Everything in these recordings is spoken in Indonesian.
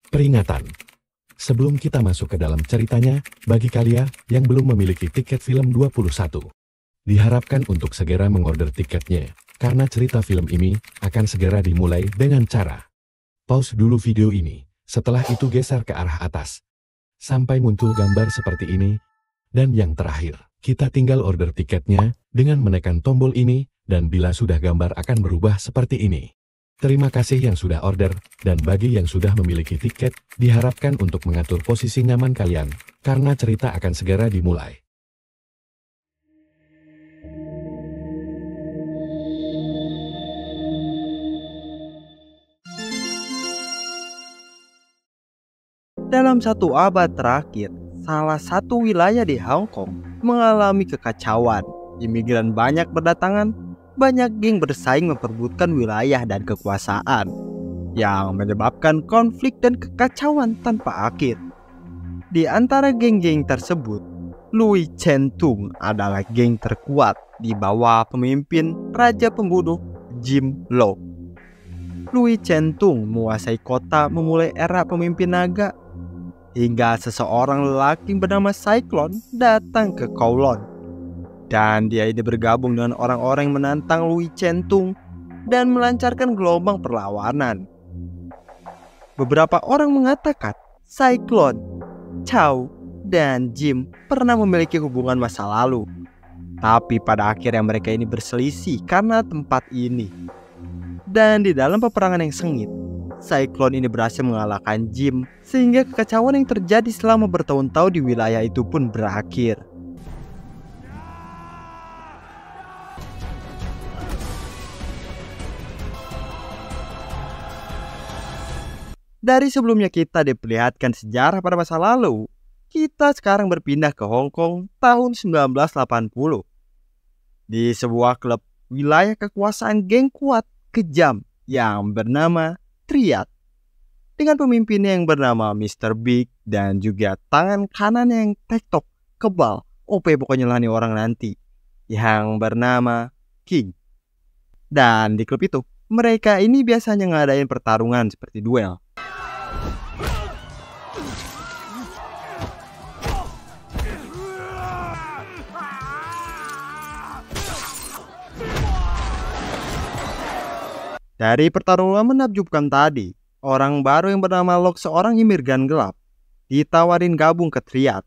Peringatan. Sebelum kita masuk ke dalam ceritanya, bagi kalian yang belum memiliki tiket film 21, diharapkan untuk segera mengorder tiketnya, karena cerita film ini akan segera dimulai dengan cara pause dulu video ini, setelah itu geser ke arah atas, sampai muncul gambar seperti ini, dan yang terakhir, kita tinggal order tiketnya dengan menekan tombol ini, dan bila sudah gambar akan berubah seperti ini. Terima kasih yang sudah order, dan bagi yang sudah memiliki tiket, diharapkan untuk mengatur posisi nyaman kalian, karena cerita akan segera dimulai. Dalam 1 abad terakhir, salah satu wilayah di Hong Kong mengalami kekacauan. Imigran banyak berdatangan, banyak geng bersaing memperebutkan wilayah dan kekuasaan, yang menyebabkan konflik dan kekacauan tanpa akhir. Di antara geng-geng tersebut, Lui Chen Tung adalah geng terkuat di bawah pemimpin Raja Pembunuh Jim Lo. Lui Chen Tung menguasai kota memulai era pemimpin naga, hingga seseorang lelaki bernama Cyclone datang ke Kowloon. Dan dia ini bergabung dengan orang-orang yang menantang Lui Chen Tung dan melancarkan gelombang perlawanan. Beberapa orang mengatakan Cyclone, Chow, dan Jim pernah memiliki hubungan masa lalu. Tapi pada akhirnya mereka ini berselisih karena tempat ini. Dan di dalam peperangan yang sengit, Cyclone ini berhasil mengalahkan Jim, sehingga kekacauan yang terjadi selama bertahun-tahun di wilayah itu pun berakhir. Dari sebelumnya kita diperlihatkan sejarah pada masa lalu, kita sekarang berpindah ke Hong Kong tahun 1980. Di sebuah klub wilayah kekuasaan geng kuat kejam yang bernama Triad. Dengan pemimpinnya yang bernama Mr. Big dan juga tangan kanan yang tektok, kebal, OP pokoknya lah nih orang nanti, yang bernama King. Dan di klub itu, mereka ini biasanya ngadain pertarungan seperti duel. Dari pertarungan menakjubkan tadi, orang baru yang bernama Locke, seorang imigran gelap, ditawarin gabung ke Triad.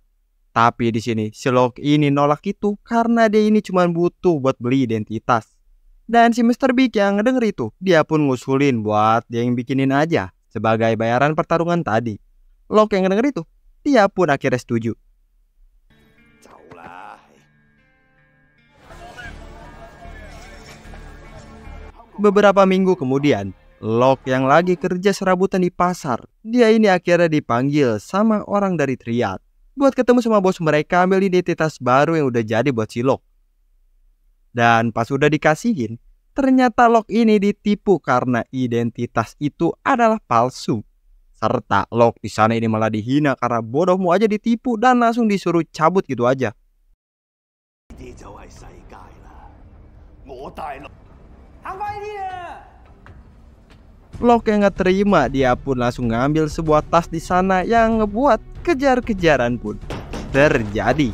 Tapi di sini si Locke ini nolak itu karena dia ini cuma butuh buat beli identitas. Dan si Mr. Big yang ngedenger itu, dia pun ngusulin buat dia yang bikinin aja sebagai bayaran pertarungan tadi. Locke yang ngedenger itu, dia pun akhirnya setuju. Beberapa minggu kemudian, Locke yang lagi kerja serabutan di pasar, dia ini akhirnya dipanggil sama orang dari Triad buat ketemu sama bos mereka ambil identitas baru yang udah jadi buat si Locke. Dan pas udah dikasihin, ternyata Locke ini ditipu karena identitas itu adalah palsu. Serta Locke di sana ini malah dihina karena bodohmu aja ditipu dan langsung disuruh cabut gitu aja. Locke yang gak terima, dia pun langsung ngambil sebuah tas di sana yang ngebuat kejar-kejaran pun terjadi.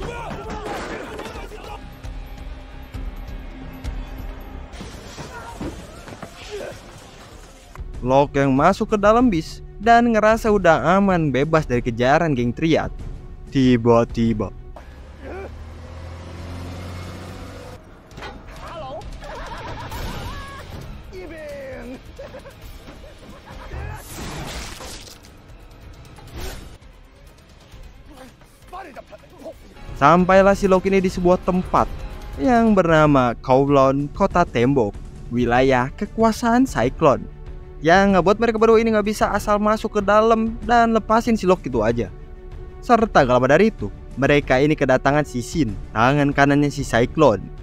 Locke yang masuk ke dalam bis dan ngerasa udah aman bebas dari kejaran geng Triad. Tiba-tiba sampailah si Locke ini di sebuah tempat yang bernama Kowloon, Kota Tembok, wilayah kekuasaan Cyclone, yang ngebuat mereka berdua ini nggak bisa asal masuk ke dalam dan lepasin si Locke itu aja. Serta gak lama dari itu, mereka ini kedatangan si Shin, tangan kanannya si Cyclone.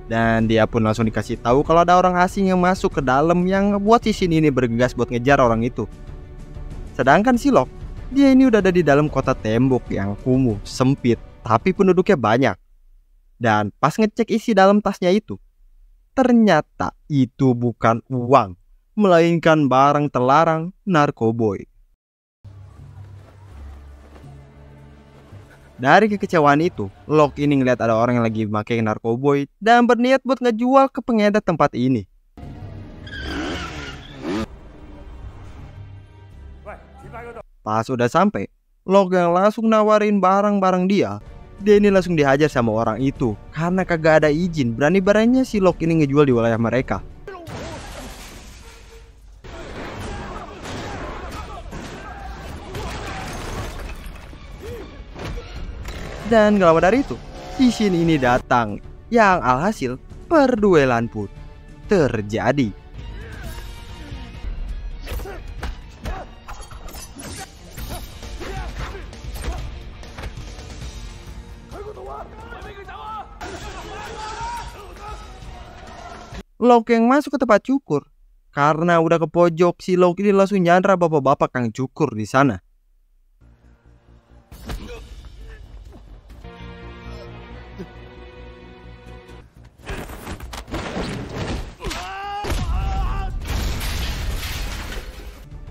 Dan dia pun langsung dikasih tahu kalau ada orang asing yang masuk ke dalam yang ngebuat si Shin ini bergegas buat ngejar orang itu. Sedangkan si Locke, dia ini udah ada di dalam kota tembok yang kumuh, sempit, tapi penduduknya banyak. Dan pas ngecek isi dalam tasnya itu, Ternyata itu bukan uang, melainkan barang terlarang narkoboy. Dari kekecewaan itu, Locke ini ngeliat ada orang yang lagi pakai narkoboy dan berniat buat ngejual ke pengedar tempat ini. Pas udah sampai, Locke yang langsung nawarin barang-barang dia ini langsung dihajar sama orang itu karena kagak ada izin. Berani-beraninya si Locke ini ngejual di wilayah mereka. Dan gak lama dari itu, si Shin ini datang, yang alhasil perduelan pun terjadi. Locke yang masuk ke tempat cukur. Karena udah ke pojok, si Locke ini langsung nyandra bapak-bapak kang cukur di sana.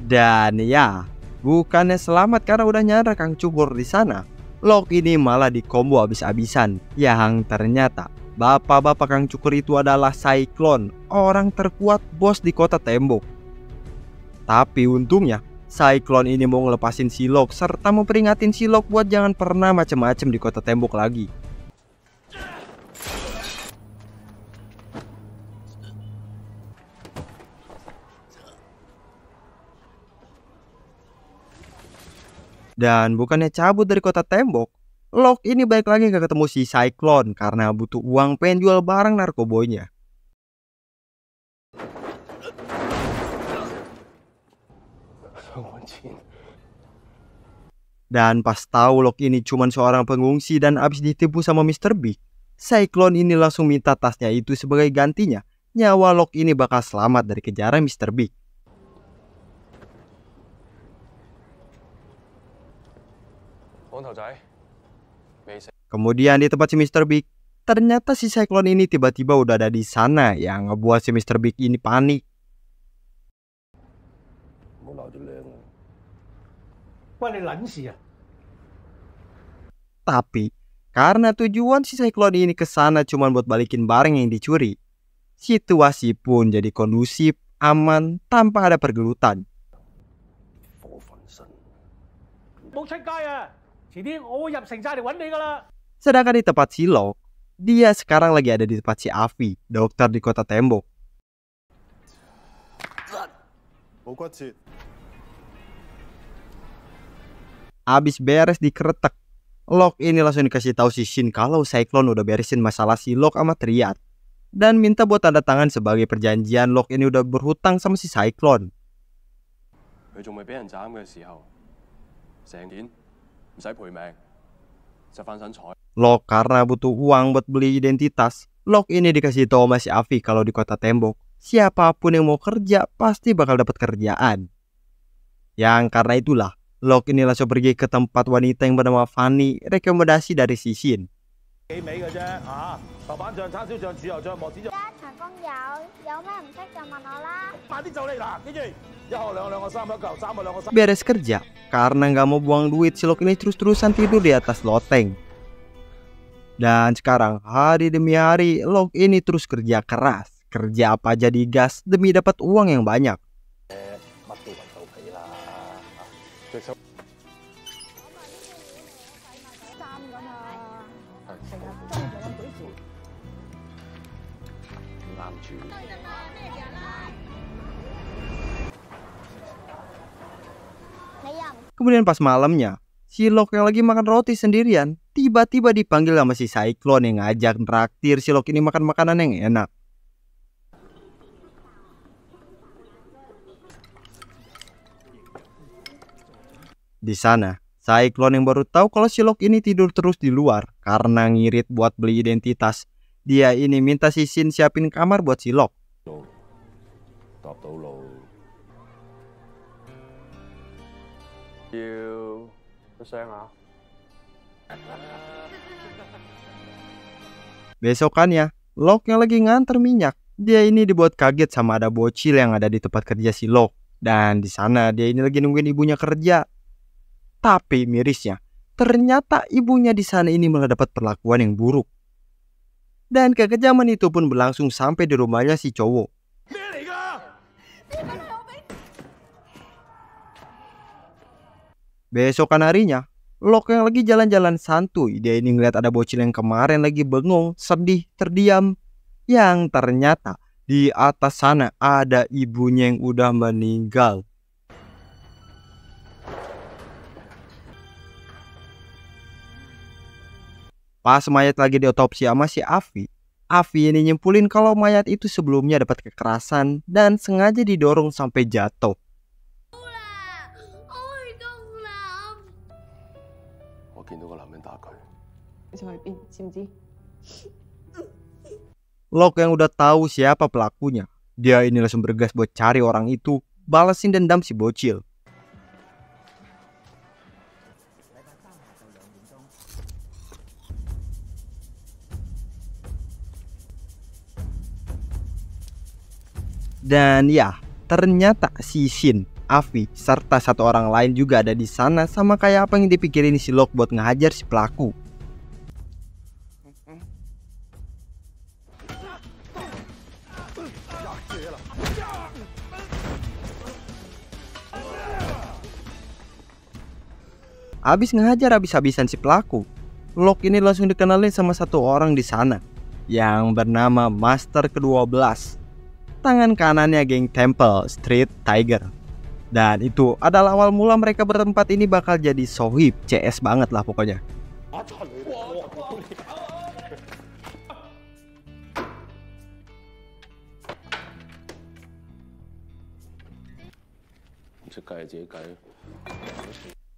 Dan ya, bukannya selamat karena udah nyandra kang cukur di sana, Locke ini malah dikombo abis-abisan. Yang ternyata bapak-bapak kang cukur itu adalah Cyclone, orang terkuat bos di kota tembok. Tapi untungnya Cyclone ini mau ngelepasin si Locke serta memperingatin si Locke buat jangan pernah macem-macem di kota tembok lagi. Dan bukannya cabut dari kota tembok, Locke ini balik lagi gak ketemu si Cyclone karena butuh uang pengen jual barang narkoboynya. Dan pas tahu Locke ini cuma seorang pengungsi dan abis ditipu sama Mr. Big, Cyclone ini langsung minta tasnya itu sebagai gantinya. Nyawa Locke ini bakal selamat dari kejaran Mr. Big. Kemudian di tempat si Mr. Big, ternyata si Cyclone ini tiba-tiba udah ada di sana yang ngebuat si Mr. Big ini panik. Tapi karena tujuan si Cyclone ini ke sana cuma buat balikin barang yang dicuri, situasi pun jadi kondusif, aman, tanpa ada pergelutan. Sedangkan di tempat si Locke, dia sekarang lagi ada di tempat si Avi, dokter di kota tembok. Abis beres dikeretek, Locke ini langsung dikasih tahu si Shin kalau Cyclone udah beresin masalah si Locke sama Triad dan minta buat tanda tangan sebagai perjanjian Locke ini udah berhutang sama si Cyclone. Locke karena butuh uang buat beli identitas, Locke ini dikasih tahu sama si Avi kalau di kota tembok siapapun yang mau kerja pasti bakal dapat kerjaan. Yang karena itulah Locke ini langsung pergi ke tempat wanita yang bernama Fanny, rekomendasi dari si Shin. Beres kerja, karena nggak mau buang duit, si Locke ini terus-terusan tidur di atas loteng. Dan sekarang hari demi hari Locke ini terus kerja keras, kerja apa aja digas demi dapat uang yang banyak. Kemudian pas malamnya, si Locke yang lagi makan roti sendirian tiba-tiba dipanggil sama si Cyclone yang ngajak traktir si Locke ini makan makanan yang enak. Di sana, Cyclone yang baru tahu kalau si Locke ini tidur terus di luar karena ngirit buat beli identitas. Dia ini minta si Shin siapin kamar buat si Locke. Besokannya, Locke yang lagi nganter minyak Dia ini dibuat kaget sama ada bocil yang ada di tempat kerja si Locke. Dan di sana dia ini lagi nungguin ibunya kerja. Tapi mirisnya, ternyata ibunya di sana ini malah dapat perlakuan yang buruk. Dan kekejaman itu pun berlangsung sampai di rumahnya si cowok. Besokan harinya, Locke yang lagi jalan-jalan santuy, dia ini ngeliat ada bocil yang kemarin lagi bengong, sedih, terdiam. Yang ternyata di atas sana ada ibunya yang udah meninggal. Pas mayat lagi diotopsi sama si Avi ini nyimpulin kalau mayat itu sebelumnya dapat kekerasan dan sengaja didorong sampai jatuh. Locke yang udah tahu siapa pelakunya, dia ini langsung bergegas buat cari orang itu, balesin dendam si bocil. Dan ya, ternyata si Shin, Avi, serta satu orang lain juga ada di sana sama kayak apa yang dipikirin si Locke buat ngehajar si pelaku. Abis ngehajar habis-habisan si pelaku, Locke ini langsung dikenalin sama satu orang di sana yang bernama Master ke-12. Tangan kanannya geng Temple Street Tiger. Dan itu adalah awal mula mereka berempat ini bakal jadi sohib, CS banget lah pokoknya.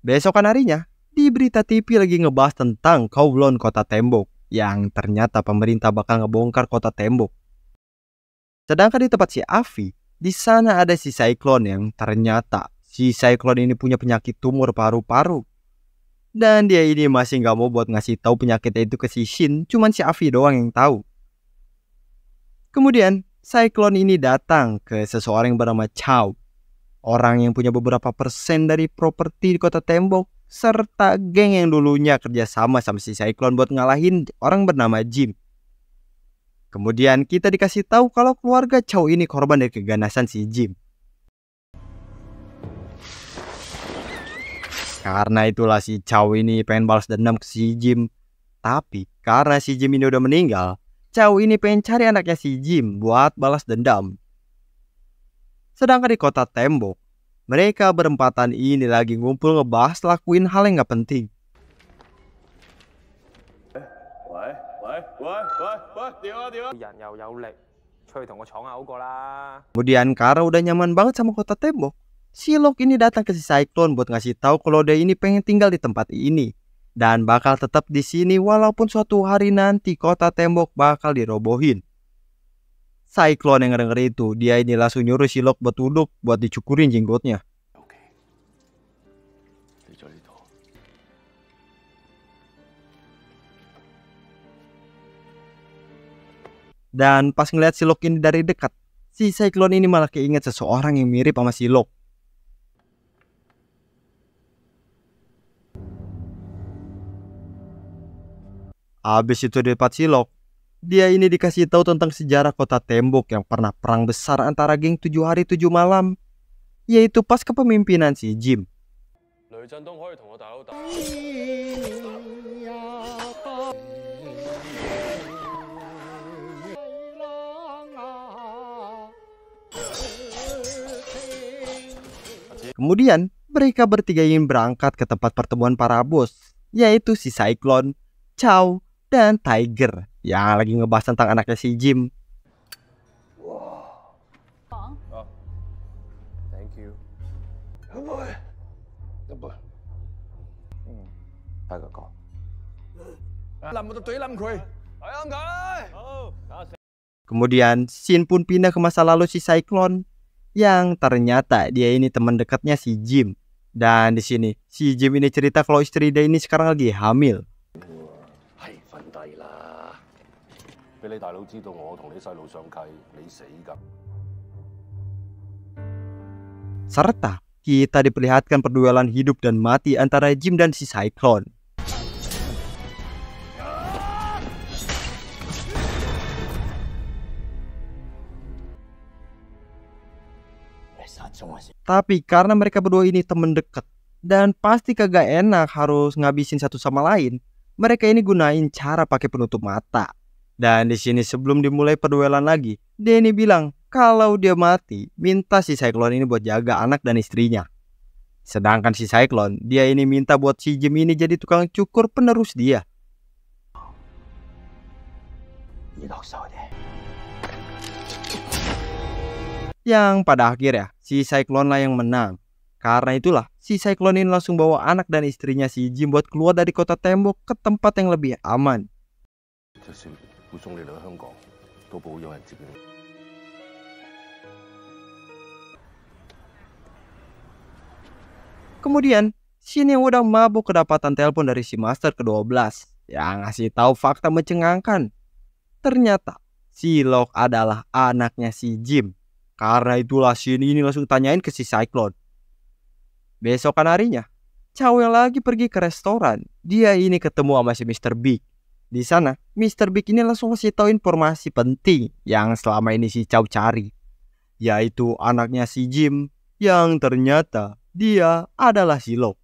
Besokan harinya, di berita TV lagi ngebahas tentang Kowloon Kota Tembok, yang ternyata pemerintah bakal ngebongkar kota tembok. Sedangkan di tempat si Avi, di sana ada si Cyclone yang ternyata si Cyclone ini punya penyakit tumor paru-paru. Dan dia ini masih nggak mau buat ngasih tahu penyakitnya itu ke si Shin, cuman si Avi doang yang tahu. Kemudian Cyclone ini datang ke seseorang yang bernama Chow, orang yang punya beberapa persen dari properti di kota tembok, serta geng yang dulunya kerjasama sama si Cyclone buat ngalahin orang bernama Jim. Kemudian kita dikasih tahu kalau keluarga Chow ini korban dari keganasan si Jim. Karena itulah si Chow ini pengen balas dendam ke si Jim. Tapi karena si Jim ini udah meninggal, Chow ini pengen cari anaknya si Jim buat balas dendam. Sedangkan di kota tembok, mereka berempatan ini lagi ngumpul ngebahas lakuin hal yang gak penting. Kemudian karena udah nyaman banget sama kota tembok, si Locke ini datang ke si Cyclone buat ngasih tahu kalau dia ini pengen tinggal di tempat ini dan bakal tetap di sini walaupun suatu hari nanti kota tembok bakal dirobohin. Cyclone yang denger itu, dia ini langsung nyuruh si Locke buat duduk buat dicukurin jenggotnya. Dan pas ngeliat si Locke ini dari dekat, si Cyclone ini malah keinget seseorang yang mirip sama si Locke. Habis itu di depan si Locke, dia ini dikasih tahu tentang sejarah kota tembok yang pernah perang besar antara geng 7 hari 7 malam, yaitu pas kepemimpinan si Jim. Kemudian mereka bertiga ingin berangkat ke tempat pertemuan para bos, yaitu si Cyclone, Chow, dan Tiger yang lagi ngebahas tentang anaknya si Jim. Kemudian Shin pun pindah ke masa lalu si Cyclone, yang ternyata dia ini teman dekatnya si Jim. Dan di sini si Jim ini cerita kalau istri dia ini sekarang lagi hamil. 俾你大佬知道我同你細路上契，你死㗎。 Serta kita diperlihatkan perduelan hidup dan mati antara Jim dan si Cyclone. Tapi karena mereka berdua ini temen deket dan pasti kagak enak harus ngabisin satu sama lain, mereka ini gunain cara pakai penutup mata. Dan di sini sebelum dimulai perduelan lagi, Danny bilang kalau dia mati, minta si Cyclone ini buat jaga anak dan istrinya. Sedangkan si Cyclone, dia ini minta buat si Jim ini jadi tukang cukur penerus dia. Yang pada akhirnya, si Cyclone lah yang menang. Karena itulah, si Cyclone ini langsung bawa anak dan istrinya si Jim buat keluar dari kota tembok ke tempat yang lebih aman. Kemudian, Shin yang udah mabuk kedapatan telepon dari si Master ke-12 yang ngasih tahu fakta mencengangkan. Ternyata, si Locke adalah anaknya si Jim. Karena itulah Shin ini langsung tanyain ke si Cyclone. Besokan harinya, Chow yang lagi pergi ke restoran, dia ini ketemu sama si Mr. Big. Di sana, Mr. Big ini langsung kasih tahu informasi penting yang selama ini si Chow cari, yaitu anaknya si Jim yang ternyata dia adalah si Locke.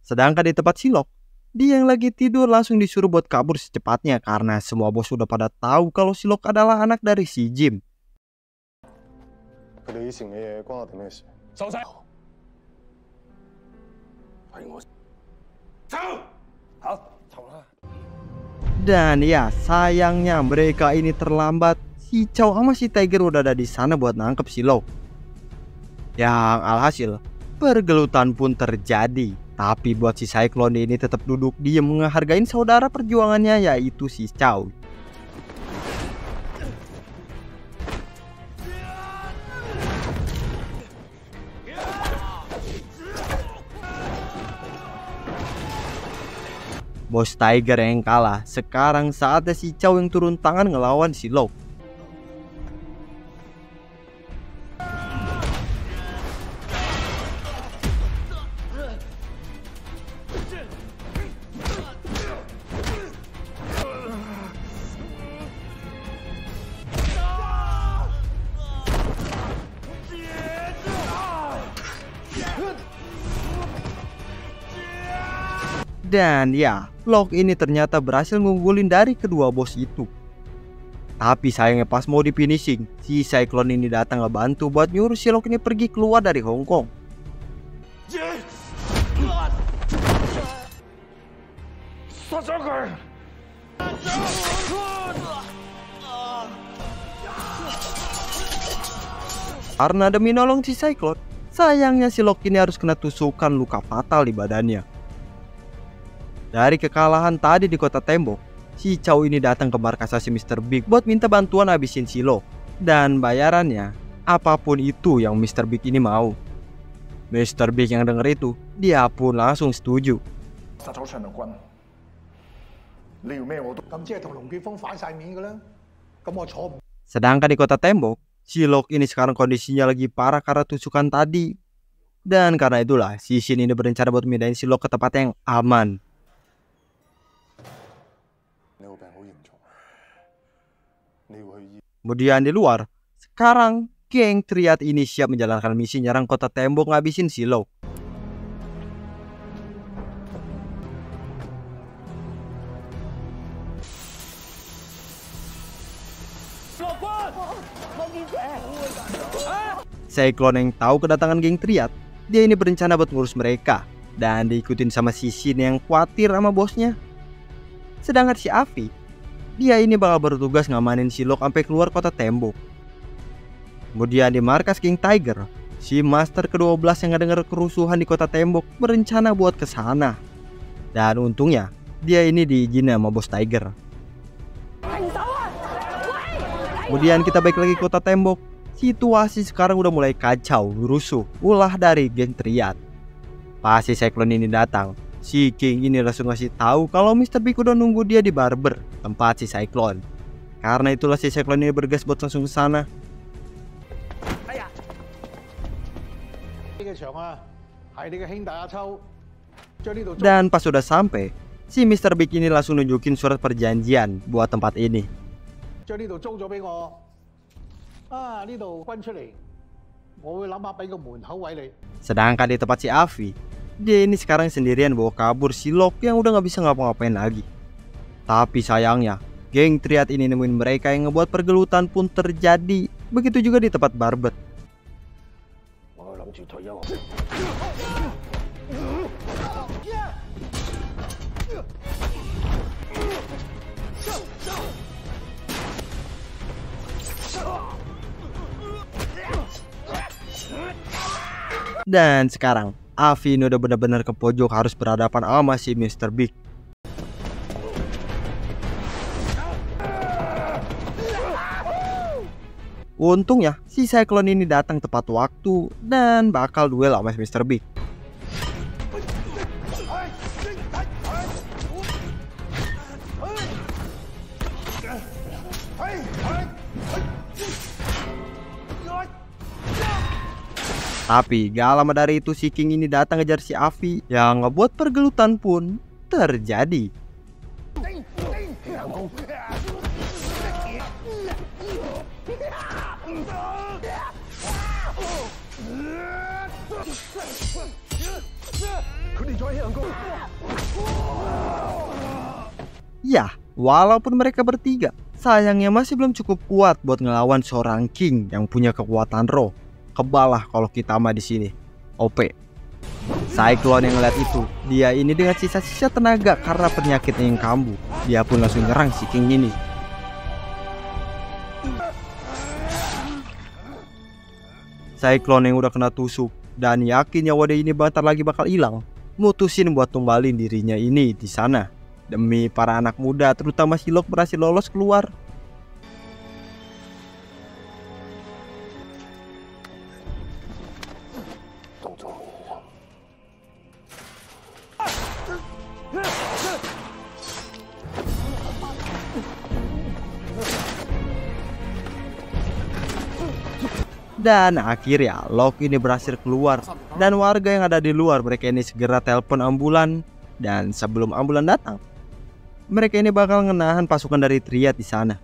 Sedangkan di tempat si Locke, dia yang lagi tidur langsung disuruh buat kabur secepatnya karena semua bos sudah pada tahu kalau si Locke adalah anak dari si Jim. Dan ya, sayangnya mereka ini terlambat. Si Chow sama si Tiger udah ada di sana buat nangkep si Locke. Yang alhasil, pergelutan pun terjadi. Tapi buat si Cyclone ini tetap duduk diam menghargain saudara perjuangannya, yaitu si Chow. Bos Tiger yang kalah, sekarang saatnya si Chow yang turun tangan ngelawan si Locke. Dan ya, Locke ini ternyata berhasil ngunggulin dari kedua bos itu. Tapi sayangnya pas mau di finishing, si Cyclone ini datang ngebantu buat nyuruh si Locke ini pergi keluar dari Hong Kong. Karena demi nolong si Cyclone, sayangnya si Locke ini harus kena tusukan luka fatal di badannya. Dari kekalahan tadi di kota tembok, si Chow ini datang ke markas si Mr. Big buat minta bantuan habisin si Locke. Dan bayarannya, apapun itu yang Mr. Big ini mau. Mr. Big yang denger itu, dia pun langsung setuju. Sedangkan di kota tembok, si Locke ini sekarang kondisinya lagi parah karena tusukan tadi. Dan karena itulah, si Shin ini berencana buat mindahin si Locke ke tempat yang aman. Kemudian di luar, sekarang geng Triad ini siap menjalankan misi nyerang kota tembok ngabisin si Locke. Cyclone yang tahu kedatangan geng Triad, dia ini berencana buat ngurus mereka dan diikutin sama si Shin yang khawatir sama bosnya. Sedangkan si Avi, dia ini bakal bertugas ngamanin si Locke sampai keluar kota tembok. Kemudian di markas King Tiger, si Master ke-12 yang ngedenger kerusuhan di kota tembok berencana buat ke sana. Dan untungnya, dia ini diizinin sama Bos Tiger. Kemudian kita balik lagi ke kota tembok. situasi sekarang udah mulai kacau, rusuh, ulah dari geng Triad. Pas si Cyclone ini datang, si King ini langsung ngasih tahu kalau Mr. Big udah nunggu dia di barber, tempat si Cyclone. Karena itulah si Cyclone ini bergas buat langsung ke sana. Dan pas sudah sampai, si Mr. Big ini langsung nunjukin surat perjanjian buat tempat ini. Sedangkan di tempat si Avi, dia ini sekarang sendirian bawa kabur si Locke yang udah gak bisa ngapa-ngapain lagi. Tapi sayangnya, geng Triad ini nemuin mereka yang ngebuat pergelutan pun terjadi. Begitu juga di tempat barber. Dan sekarang Avi ini udah benar-benar ke pojok, harus berhadapan sama si Mr. Big. Untungnya si Cyclone ini datang tepat waktu dan bakal duel sama Mr. Big. Tapi gak lama dari itu si King ini datang ngejar si Avi, yang ngebuat pergelutan pun terjadi. Ya, walaupun mereka bertiga, sayangnya masih belum cukup kuat buat ngelawan seorang King yang punya kekuatan roh. Kebalah kalau kita mah di sini. OP. Cyclone yang ngeliat itu, dia ini dengan sisa-sisa tenaga karena penyakitnya yang kambuh. Dia pun langsung nyerang si King ini. Cyclone yang udah kena tusuk dan yakin nyawa dia ini bentar lagi bakal hilang, mutusin buat tumbalin dirinya ini di sana demi para anak muda, terutama si Locke berhasil lolos keluar. Dan akhirnya Locke ini berhasil keluar, dan warga yang ada di luar mereka ini segera telepon ambulan. Dan sebelum ambulan datang, mereka ini bakal ngenahan pasukan dari Triad di sana.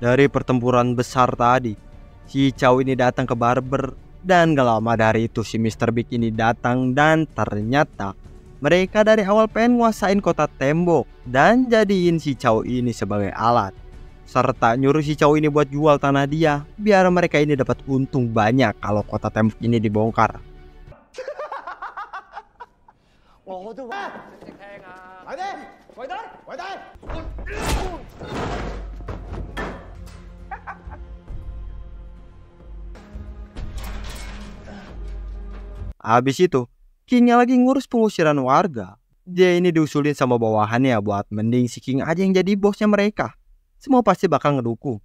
Dari pertempuran besar tadi, si Chow ini datang ke barber. Dan gak lama dari itu si Mr. Big ini datang, dan ternyata mereka dari awal pengen nguasain kota tembok dan jadiin si Chow ini sebagai alat, serta nyuruh si Chow ini buat jual tanah dia biar mereka ini dapat untung banyak kalau kota tembok ini dibongkar. Habis itu, Kingnya lagi ngurus pengusiran warga. Dia ini diusulin sama bawahannya buat mending si King aja yang jadi bosnya mereka. Semua pasti bakal ngedukung.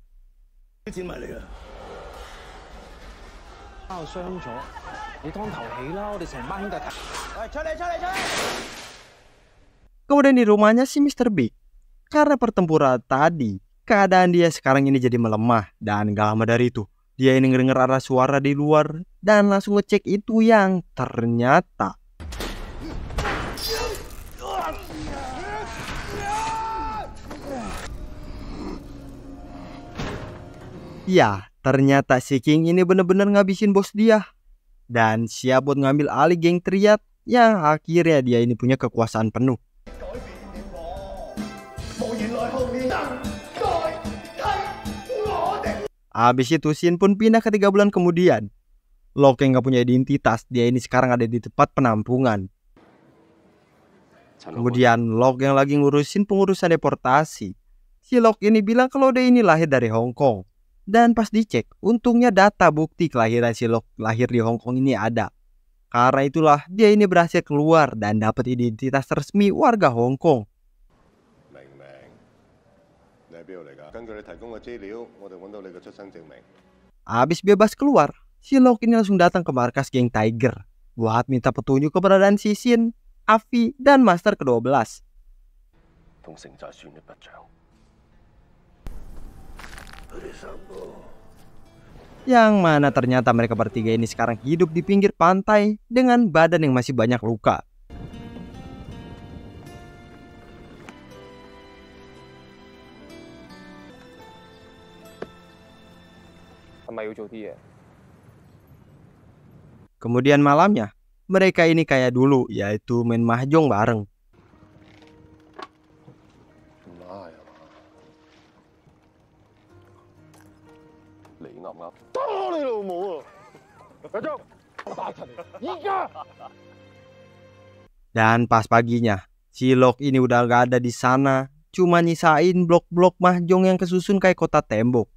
Kemudian di rumahnya si Mr. Big, karena pertempuran tadi, keadaan dia sekarang ini jadi melemah. Dan gak lama dari itu, dia ini ngedenger arah suara di luar dan langsung ngecek itu, yang ternyata ya, ternyata si King ini bener-bener ngabisin bos dia dan siap buat ngambil alih geng Triad, yang akhirnya dia ini punya kekuasaan penuh. Habis itu Shin pun pindah ke 3 bulan kemudian. Locke yang gak punya identitas, dia ini sekarang ada di tempat penampungan. Kemudian Locke yang lagi ngurusin pengurusan deportasi. Si Locke ini bilang kalau dia ini lahir dari Hong Kong. Dan pas dicek, untungnya data bukti kelahiran si Locke lahir di Hong Kong ini ada. Karena itulah dia ini berhasil keluar dan dapat identitas resmi warga Hong Kong. 明唔明？你喺邊度嚟㗎？根據你提供嘅資料，我哋揾到你嘅出生證明。 Habis bebas keluar, si Lok ini langsung datang ke markas geng Tiger buat minta petunjuk keberadaan si Shin, Avi, dan Master ke-12. 同城寨算一筆帳。Yang mana ternyata mereka bertiga ini sekarang hidup di pinggir pantai dengan badan yang masih banyak luka. Kemudian malamnya, mereka ini kayak dulu, yaitu main mahjong bareng. 唔係啊嘛？你啱唔啱？打你老母啊！阿張，大陳，依家。 Dan pas paginya, si Lok ini udah gak ada di sana, cuma nyisain blok-blok mahjong yang kesusun kayak kota tembok.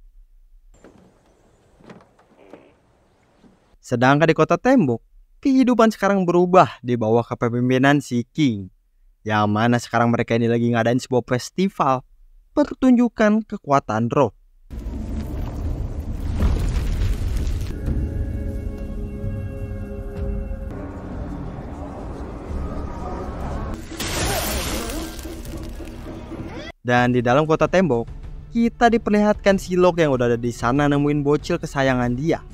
Sedangkan di kota tembok, kehidupan sekarang berubah di bawah kepemimpinan si King. Yang mana sekarang mereka ini lagi ngadain sebuah festival pertunjukan kekuatan roh. Dan di dalam kota tembok, kita diperlihatkan si Lok yang udah ada di sana nemuin bocil kesayangan dia.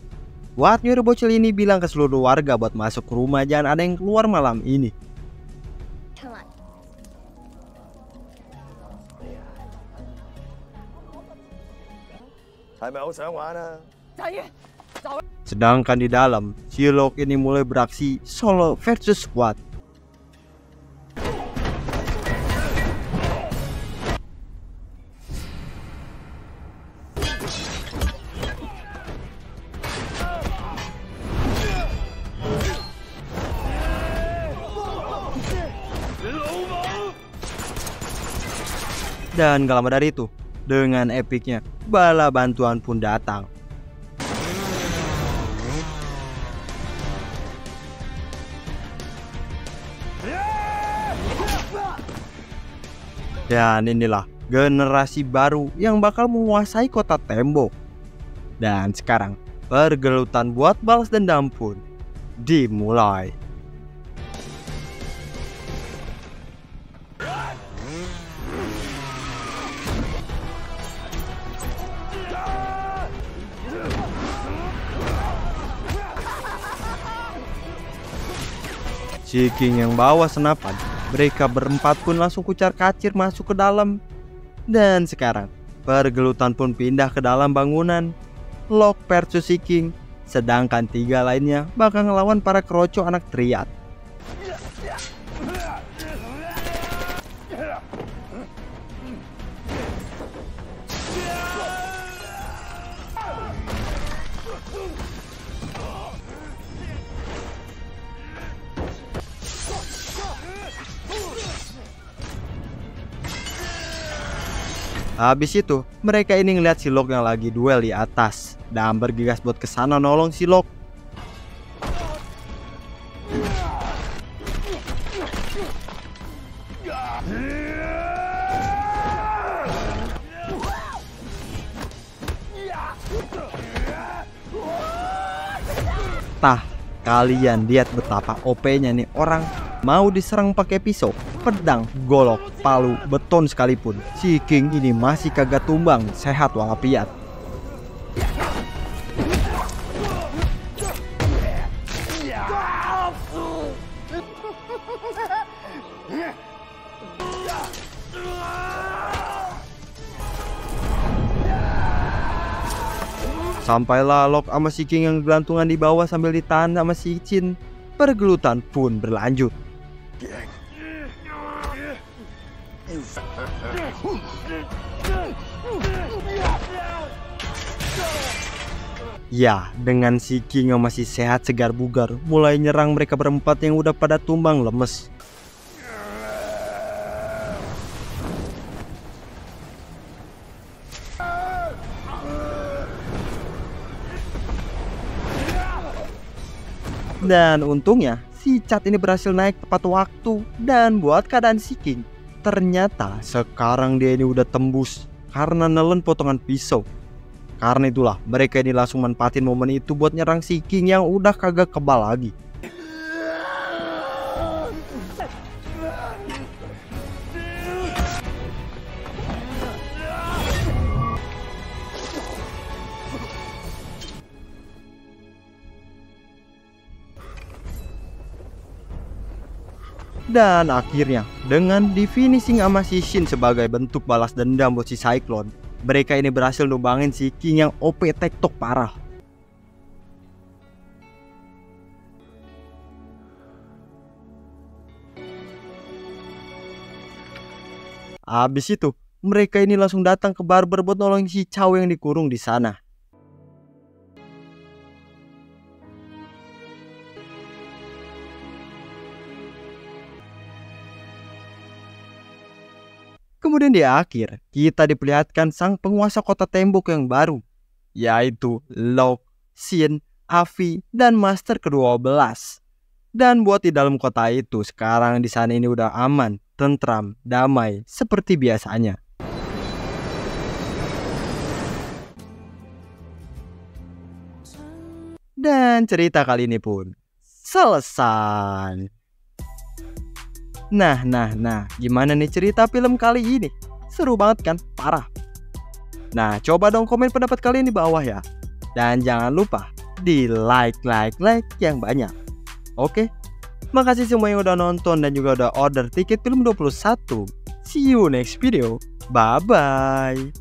Buat nyuruh bocil ini bilang ke seluruh warga buat masuk ke rumah, jangan ada yang keluar malam ini. Sedangkan di dalam, si Lok ini mulai beraksi solo versus squad. Dan gak lama dari itu, dengan epicnya, bala bantuan pun datang. Dan inilah generasi baru yang bakal menguasai kota tembok. Dan sekarang, pergelutan buat balas dendam pun dimulai. Si King yang bawa senapan, mereka berempat pun langsung kucar-kacir masuk ke dalam. Dan sekarang, pergelutan pun pindah ke dalam bangunan. Lok versus si King, sedangkan 3 lainnya bakal ngelawan para keroco anak triad. Habis itu, mereka ini ngeliat si Lok yang lagi duel di atas dan bergegas buat kesana nolong si Lok. Tah, kalian lihat betapa OP-nya nih orang. Mau diserang pakai pisau, pedang, golok, palu, beton sekalipun, si King ini masih kagak tumbang, sehat walafiat. Sampailah Lok sama si King yang gelantungan di bawah sambil ditahan sama si Chin. Pergelutan pun berlanjut. Ya, dengan si King yang masih sehat segar bugar, mulai nyerang mereka berempat yang udah pada tumbang lemes. Dan untungnya si Chad ini berhasil naik tepat waktu. Dan buat keadaan si King, ternyata sekarang dia ini udah tembus karena nelen potongan pisau. Karena itulah mereka ini langsung manfaatin momen itu buat nyerang si King yang udah kagak kebal lagi. Dan akhirnya dengan di finishing sama si Shin sebagai bentuk balas dendam buat si Cyclone, mereka ini berhasil numbangin si King yang OP tektok parah. Abis itu mereka ini langsung datang ke barber buat nolongin si Chow yang dikurung di sana. Kemudian di akhir, kita diperlihatkan sang penguasa kota tembok yang baru, yaitu Locke, Shin, Avi, dan Master ke-12. Dan buat di dalam kota itu, sekarang di sana ini udah aman, tentram, damai, seperti biasanya. Dan cerita kali ini pun selesai. Nah, gimana nih cerita film kali ini? Seru banget kan? Parah. Nah, coba dong komen pendapat kalian di bawah ya. Dan jangan lupa di like yang banyak. Oke? Makasih semua yang udah nonton dan juga udah order tiket film 21. See you next video. Bye-bye.